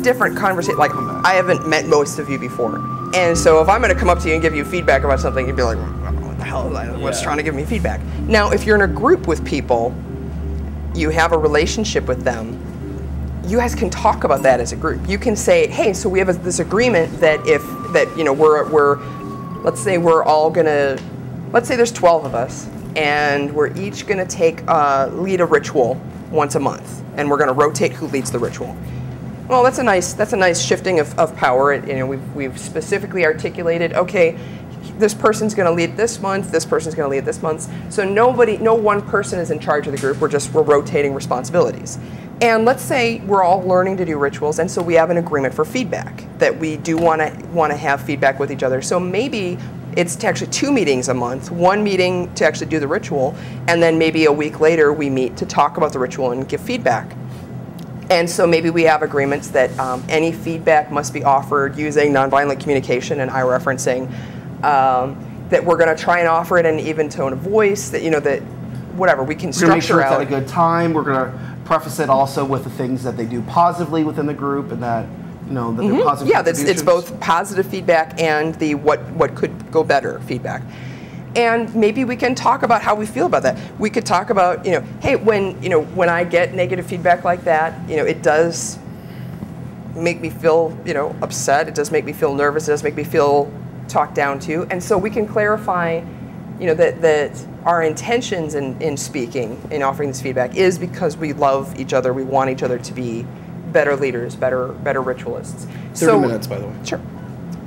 different conversation. Like, I haven't met most of you before. And so if I'm going to come up to you and give you feedback about something, you'd be like, what the hell is that? What's trying to give me feedback? Now, if you're in a group with people, you have a relationship with them, you guys can talk about that as a group. You can say, hey, so we have this agreement that let's say we're all gonna, let's say there's 12 of us, and we're each gonna lead a ritual once a month, and we're gonna rotate who leads the ritual. Well, that's a nice shifting of power. We've specifically articulated, okay, this person's going to lead this month, this person's going to lead this month. So no one person is in charge of the group. We're rotating responsibilities. And let's say we're all learning to do rituals, and so we have an agreement for feedback, that we do want to have feedback with each other. So maybe it's actually 2 meetings a month, 1 meeting to actually do the ritual, and then maybe a week later we meet to talk about the ritual and give feedback. And so maybe we have agreements that any feedback must be offered using nonviolent communication and eye referencing, that we're going to try and offer it in an even tone of voice, that, that whatever, we can structure out. We're going to make sure it's at a good time. We're going to preface it also with the things that they do positively within the group, and that, that they're positive. Yeah, it's both positive feedback and the what could go better feedback. And maybe we can talk about how we feel about that. We could talk about, hey, when I get negative feedback like that, it does make me feel, upset. It does make me feel nervous. It does make me feel talked down to. And so we can clarify, that our intentions in speaking, in offering this feedback, is because we love each other. We want each other to be better leaders, better ritualists. 30 minutes, by the way. Sure.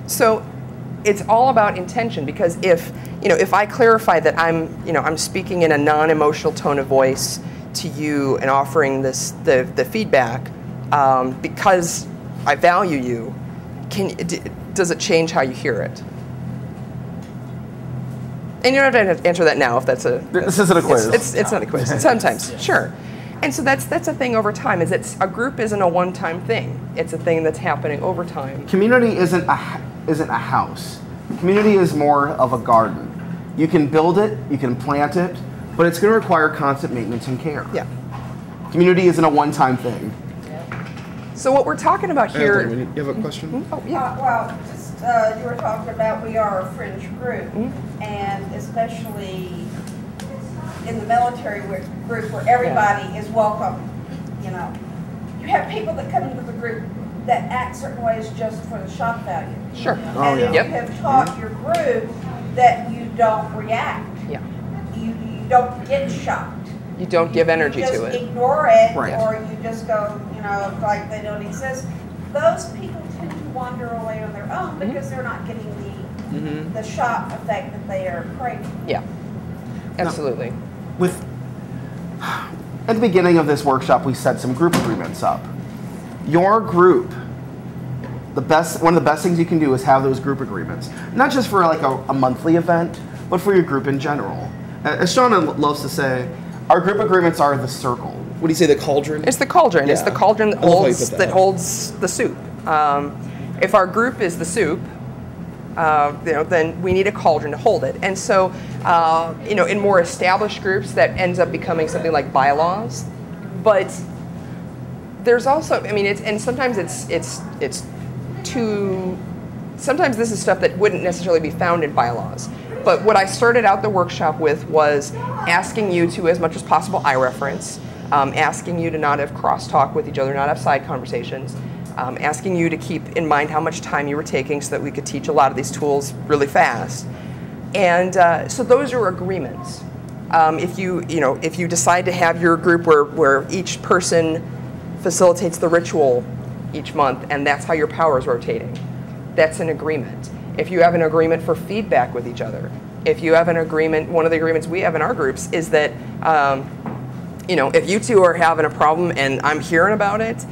So it's all about intention, because if I clarify that I'm speaking in a non-emotional tone of voice to you and offering the feedback because I value you, does it change how you hear it? And you don't have to answer that now if that's a. This isn't a quiz. It's not a quiz. Sometimes, sure. And so that's a thing over time. A group isn't a one-time thing. It's a thing that's happening over time. Community isn't a house. Community is more of a garden. You can build it, you can plant it, but it's going to require constant maintenance and care. Yeah. Community isn't a one-time thing. So what we're talking about here. Anthony, you have a question? Oh, yeah. Well, just you were talking about we are a fringe group, and especially in the military group where everybody is welcome. You have people that come into the group that act certain ways just for the shock value. Sure. And if you have taught your group that you don't react, you don't get shocked. You don't give energy to it. You just ignore it, Right. or you just go, like they don't exist. Those people tend to wander away on their own because they're not getting the shock effect that they are craving. Yeah, absolutely. At the beginning of this workshop, we set some group agreements up. Your group, one of the best things you can do is have those group agreements, not just for like a monthly event, but for your group in general. As Shauna loves to say, our group agreements are the circle. What do you say, the cauldron? It's the cauldron. Yeah. It's the cauldron that holds the soup. If our group is the soup, then we need a cauldron to hold it. And so, in more established groups, that ends up becoming something like bylaws. But there's also, and sometimes it's too. Sometimes this is stuff that wouldn't necessarily be found in bylaws. But what I started out the workshop with was asking you to, as much as possible, eye reference, asking you to not have crosstalk with each other, not have side conversations, asking you to keep in mind how much time you were taking so that we could teach a lot of these tools really fast. And so those are agreements. If you decide to have your group where each person facilitates the ritual each month, and that's how your power is rotating, that's an agreement. If you have an agreement for feedback with each other, if you have an agreement, one of the agreements we have in our groups is that, if you two are having a problem and I'm hearing about it,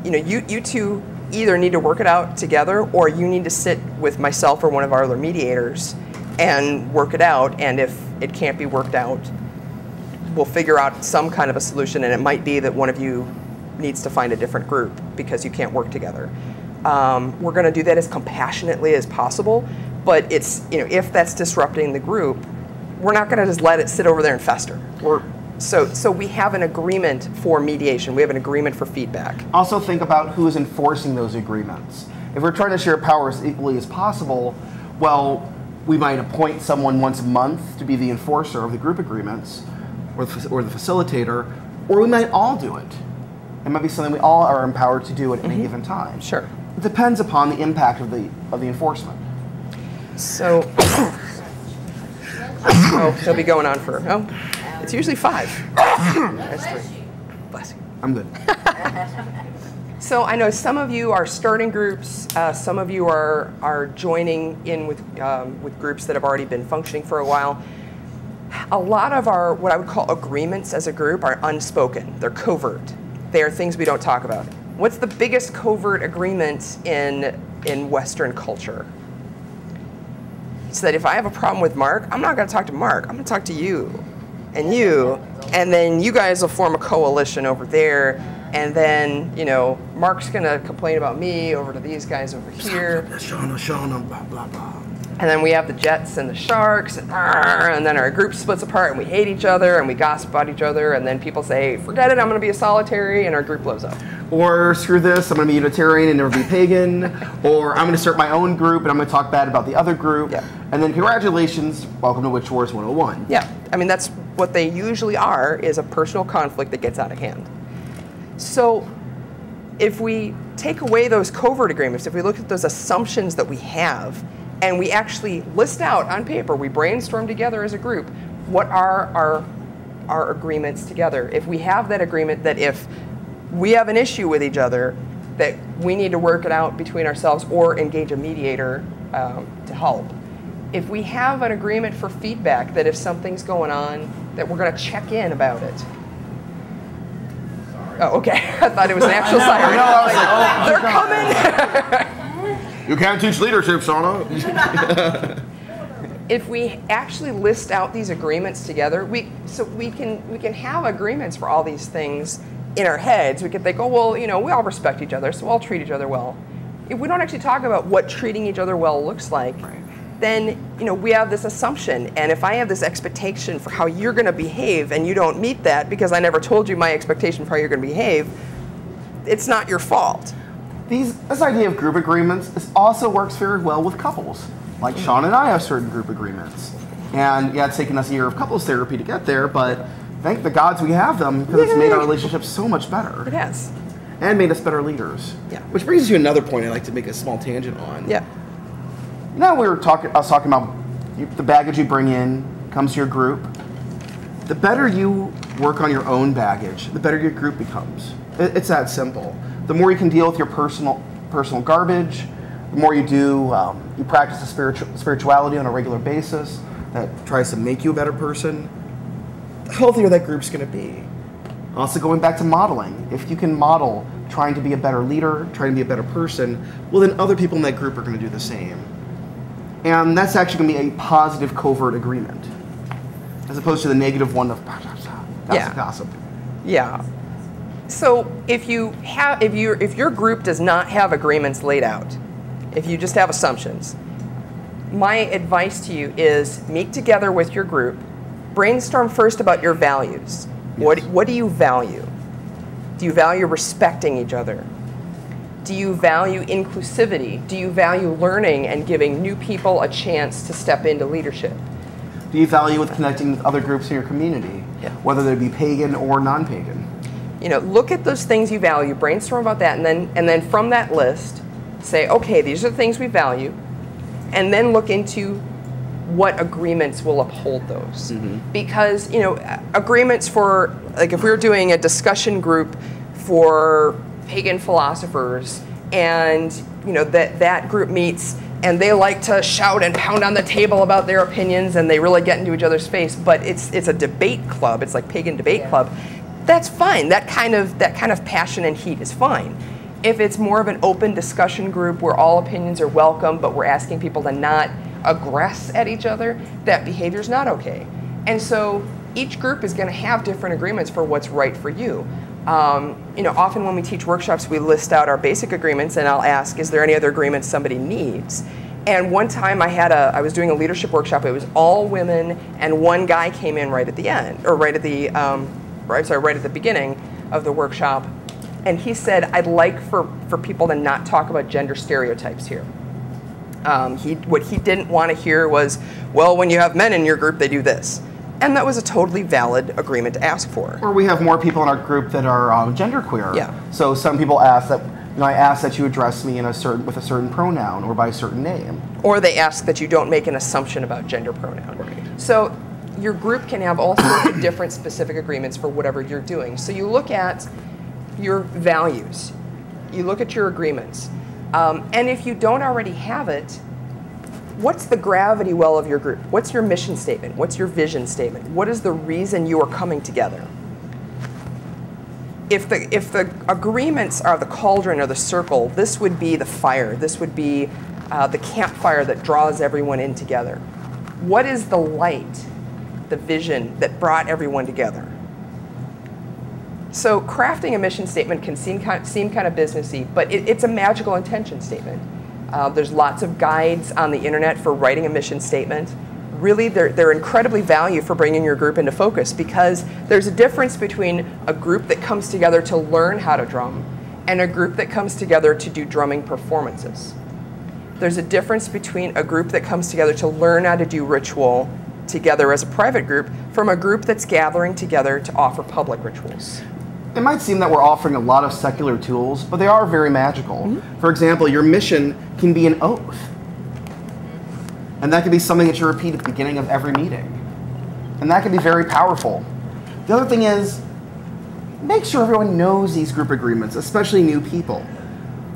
you two either need to work it out together, or you need to sit with myself or one of our other mediators and work it out. And if it can't be worked out, we'll figure out some kind of a solution, and it might be that one of you needs to find a different group because you can't work together. We're going to do that as compassionately as possible, but it's, if that's disrupting the group, we're not going to just let it sit over there and fester. So we have an agreement for mediation. We have an agreement for feedback. Also think about who is enforcing those agreements. If we're trying to share power as equally as possible, well, we might appoint someone once a month to be the enforcer of the group agreements, or the facilitator, or we might all do it. It might be something we all are empowered to do at any given time. Sure. It depends upon the impact of the enforcement. So, he'll be going on for, it's usually 5. That's 3. Bless you. I'm good. So I know some of you are starting groups, some of you are joining in with groups that have already been functioning for a while. A lot of our, what I would call agreements as a group, are unspoken. They're covert. They are things we don't talk about. What's the biggest covert agreement in Western culture? So that if I have a problem with Mark, I'm not going to talk to Mark. I'm going to talk to you, and then you guys will form a coalition over there, and then, Mark's going to complain about me over to these guys over here. Shauna, blah, blah, blah. And then we have the Jets and the Sharks, and then our group splits apart, and we hate each other, and we gossip about each other, and then people say, forget it, I'm going to be a solitary, and our group blows up. Or screw this, I'm going to be Unitarian and never be Pagan. Or I'm going to start my own group, and I'm going to talk bad about the other group. Yeah. And then congratulations, welcome to Witch Wars 101. Yeah, I mean, that's what they usually are, is a personal conflict that gets out of hand. So if we take away those covert agreements, if we look at those assumptions that we have, and we actually list out on paper, we brainstorm together as a group, what are our agreements together? If we have that agreement that if we have an issue with each other, that we need to work it out between ourselves or engage a mediator to help. If we have an agreement for feedback, that if something's going on, that we're going to check in about it. Oh, okay. I thought it was an actual siren. No, I was they're coming. You can't teach leadership, Shauna. If we actually list out these agreements together, we can have agreements for all these things in our heads. We can think, oh, well, we all respect each other, so we'll all treat each other well. If we don't actually talk about what treating each other well looks like, then we have this assumption. And if I have this expectation for how you're going to behave, and you don't meet that because I never told you my expectation for how you're going to behave, it's not your fault. This idea of group agreements also works very well with couples. Like Shauna and I have certain group agreements. And yeah, it's taken us a year of couples therapy to get there, but thank the gods we have them, because it's made our relationship so much better. It has. And made us better leaders. Yeah. Which brings us to another point I'd like to make a small tangent on. Yeah. I was talking about the baggage you bring in comes to your group. The better you work on your own baggage, the better your group becomes. It's that simple. The more you can deal with your personal garbage, the more you do, you practice the spirituality on a regular basis that tries to make you a better person, the healthier that group's going to be. Also going back to modeling. If you can model trying to be a better leader, trying to be a better person, well then other people in that group are going to do the same. And that's actually going to be a positive covert agreement, as opposed to the negative one of gossip. Yeah. So if your group does not have agreements laid out, if you just have assumptions, my advice to you is meet together with your group, brainstorm first about your values. Yes. What do you value? Do you value respecting each other? Do you value inclusivity? Do you value learning and giving new people a chance to step into leadership? Do you value with connecting with other groups in your community, whether they be pagan or non-pagan? Look at those things you value, brainstorm about that, and then from that list, say, okay, these are the things we value, and then look into what agreements will uphold those. Mm-hmm. Because, agreements for, like if we were doing a discussion group for pagan philosophers, and that group meets and they like to shout and pound on the table about their opinions, and they really get into each other's face, but it's a debate club, it's like pagan debate club, that's fine. That kind of passion and heat is fine. If it's more of an open discussion group where all opinions are welcome, but we're asking people to not aggress at each other, that behavior's not okay. And so each group is going to have different agreements for what's right for you. Often when we teach workshops, we list out our basic agreements, and I'll ask, is there any other agreements somebody needs? And one time I was doing a leadership workshop. It was all women, and one guy came in right at the end, or right at the beginning of the workshop. And he said, I'd like for people to not talk about gender stereotypes here. What he didn't want to hear was, well, when you have men in your group, they do this. And that was a totally valid agreement to ask for. Or we have more people in our group that are genderqueer. Yeah. So some people ask that, I ask that you address me with a certain pronoun or by a certain name. Or they ask that you don't make an assumption about gender pronoun. Right. So your group can have all sorts of different specific agreements for whatever you're doing. So you look at your values, you look at your agreements, and if you don't already have it, what's the gravity well of your group? What's your mission statement? What's your vision statement? What is the reason you are coming together? If the agreements are the cauldron or the circle, this would be the fire. This would be the campfire that draws everyone in together. What is the light, the vision that brought everyone together? So crafting a mission statement can seem kind of businessy, but it's a magical intention statement. There's lots of guides on the internet for writing a mission statement. Really, they're incredibly valuable for bringing your group into focus, because there's a difference between a group that comes together to learn how to drum and a group that comes together to do drumming performances. There's a difference between a group that comes together to learn how to do ritual together as a private group from a group that's gathering together to offer public rituals. It might seem that we're offering a lot of secular tools, but they are very magical. Mm-hmm. For example, your mission can be an oath. And that can be something that you repeat at the beginning of every meeting. And that can be very powerful. The other thing is, make sure everyone knows these group agreements, especially new people.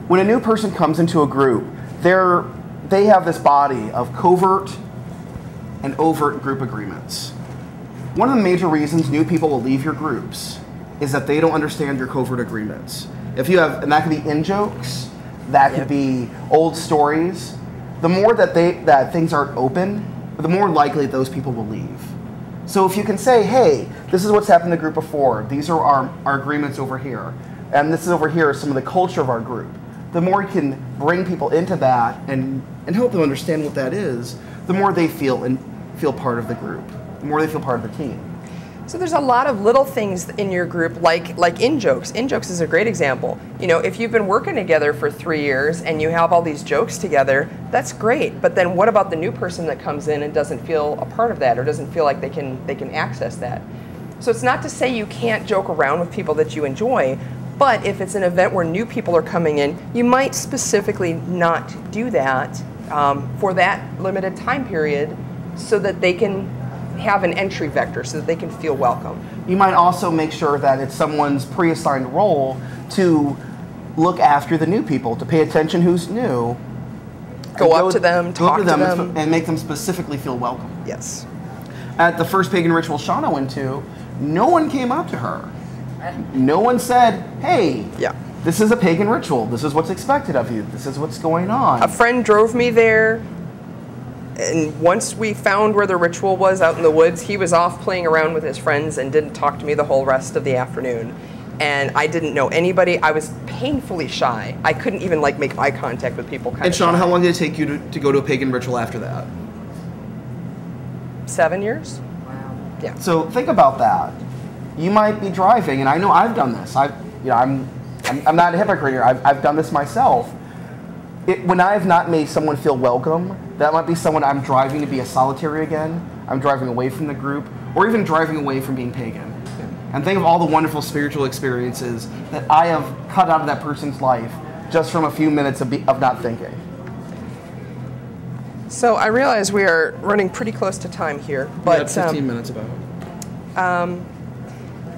When a new person comes into a group, they have this body of covert and overt group agreements. One of the major reasons new people will leave your groups is that they don't understand your covert agreements. If you have, and that could be in-jokes, that could be old stories. The more that things aren't open, the more likely those people will leave. So if you can say, hey, this is what's happened in the group before, these are our agreements over here, and this is over here is some of the culture of our group, the more you can bring people into that and help them understand what that is, the more they feel part of the group, the more they feel part of the team. So there's a lot of little things in your group, like in-jokes. In-jokes is a great example. You know, if you've been working together for 3 years and you have all these jokes together, that's great. But then what about the new person that comes in and doesn't feel a part of that, or doesn't feel like they can access that? So it's not to say you can't joke around with people that you enjoy, but if it's an event where new people are coming in, you might specifically not do that for that limited time period, so that they can have an entry vector, so that they can feel welcome. You might also make sure that it's someone's pre-assigned role to look after the new people, to pay attention who's new. Go up to them, talk to them. And make them specifically feel welcome. Yes. At the first pagan ritual Shauna went to, no one came up to her. No one said, hey, this is a pagan ritual. This is what's expected of you. This is what's going on. A friend drove me there. And once we found where the ritual was out in the woods, he was off playing around with his friends and didn't talk to me the whole rest of the afternoon. And I didn't know anybody. I was painfully shy. I couldn't even make eye contact with people. And Shauna, how long did it take you to go to a pagan ritual after that? 7 years. Wow. Yeah. So think about that. You might be driving, and I know I've done this. I'm not a hypocrite here. I've done this myself. When I've not made someone feel welcome, that might be someone I'm driving to be a solitary again, I'm driving away from the group, or even driving away from being pagan. And think of all the wonderful spiritual experiences that I have cut out of that person's life just from a few minutes of not thinking. So I realize we are running pretty close to time here. But 15 minutes about.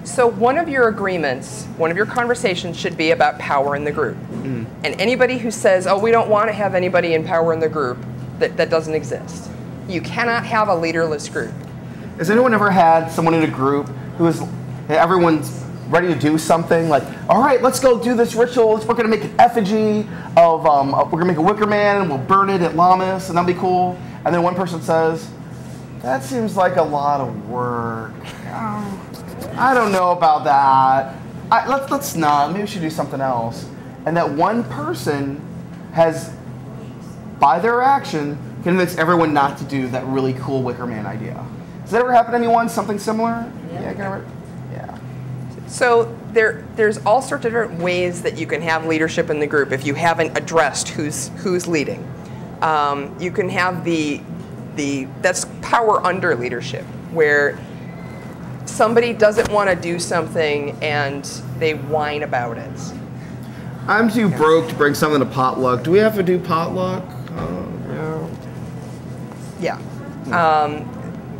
So one of your agreements, one of your conversations should be about power in the group. Mm. And anybody who says, oh, we don't want to have anybody in power in the group, that doesn't exist. You cannot have a leaderless group. Has anyone ever had someone in a group who is, everyone's ready to do something, like, all right, let's go do this ritual, we're going to make an effigy of, we're going to make a wicker man and we'll burn it at Lammas and that'll be cool. And then one person says, that seems like a lot of work. I don't know about that. Let's not. Maybe we should do something else. And that one person has by their action, convince everyone not to do that really cool Wicker Man idea. Does that ever happen to anyone? Something similar? Yeah. So there's all sorts of different ways that you can have leadership in the group if you haven't addressed who's leading. You can have that's power under leadership, where somebody doesn't want to do something and they whine about it. I'm too broke to bring something to potluck. Do we have to do potluck? Yeah.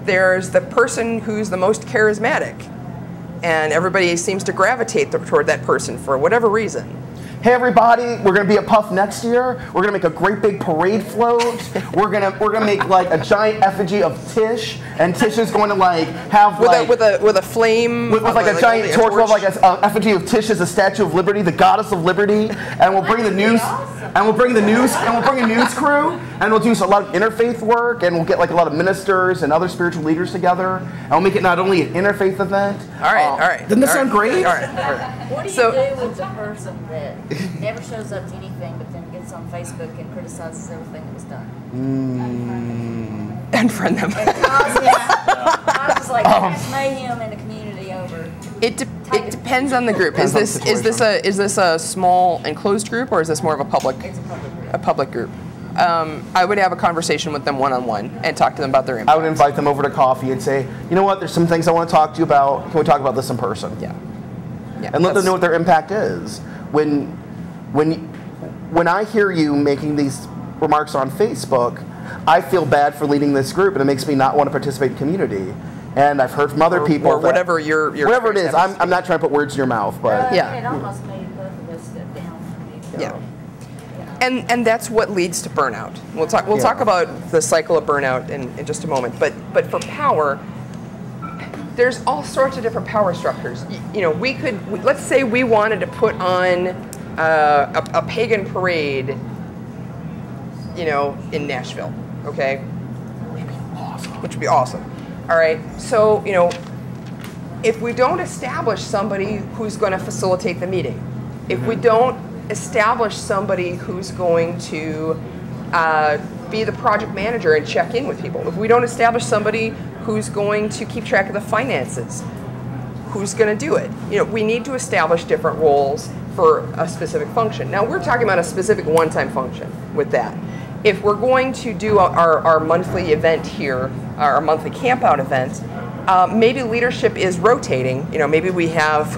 There's the person who's the most charismatic, and everybody seems to gravitate toward that person for whatever reason. Hey everybody, we're gonna be at Puff next year. We're gonna make a great big parade float. we're gonna make like a giant effigy of Tish, and Tish is going to like have with a flame with like a giant torch, like an effigy of Tish as a Statue of Liberty, the goddess of liberty, and we'll bring the news. And we'll bring a news crew, and we'll do a lot of interfaith work, and we'll get like a lot of ministers and other spiritual leaders together, and we'll make it not only an interfaith event. All right. Doesn't this sound great? All right. What do you do with the person that never shows up to anything, but then gets on Facebook and criticizes everything that was done? Unfriend them. I was like, there's mayhem in the community over. It depends on the group. Is this a small enclosed group, or is this more of a public? It's a public group. I would have a conversation with them one-on-one and talk to them about their impact. I would invite them over to coffee and say, you know what, there's some things I want to talk to you about. Can we talk about this in person? Yeah. And let them know what their impact is. When I hear you making these remarks on Facebook, I feel bad for leading this group, and it makes me not want to participate in community. And I've heard from other people or whatever whatever it is. I'm not trying to put words in your mouth, but It almost made both of us step down from me. Yeah. And that's what leads to burnout. We'll talk about the cycle of burnout in just a moment. But for power, there's all sorts of different power structures. Let's say we wanted to put on a pagan parade, in Nashville, okay? Which would be awesome. All right, so, if we don't establish somebody who's going to facilitate the meeting, if we don't establish somebody who's going to be the project manager and check in with people, if we don't establish somebody who's going to keep track of the finances, who's going to do it? We need to establish different roles for a specific function. Now, we're talking about a specific one-time function with that. If we're going to do our monthly event here, our monthly camp-out event, maybe leadership is rotating. Maybe we have,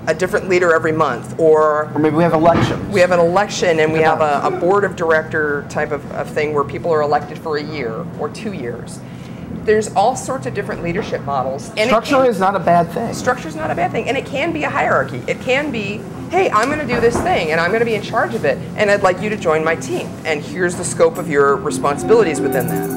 a different leader every month, or maybe we have elections. We have an election, and we have a board of director type of thing where people are elected for a year or 2 years. There's all sorts of different leadership models. And structure is not a bad thing. Structure is not a bad thing, and it can be a hierarchy. It can be, hey, I'm going to do this thing, and I'm going to be in charge of it, and I'd like you to join my team, and here's the scope of your responsibilities within that.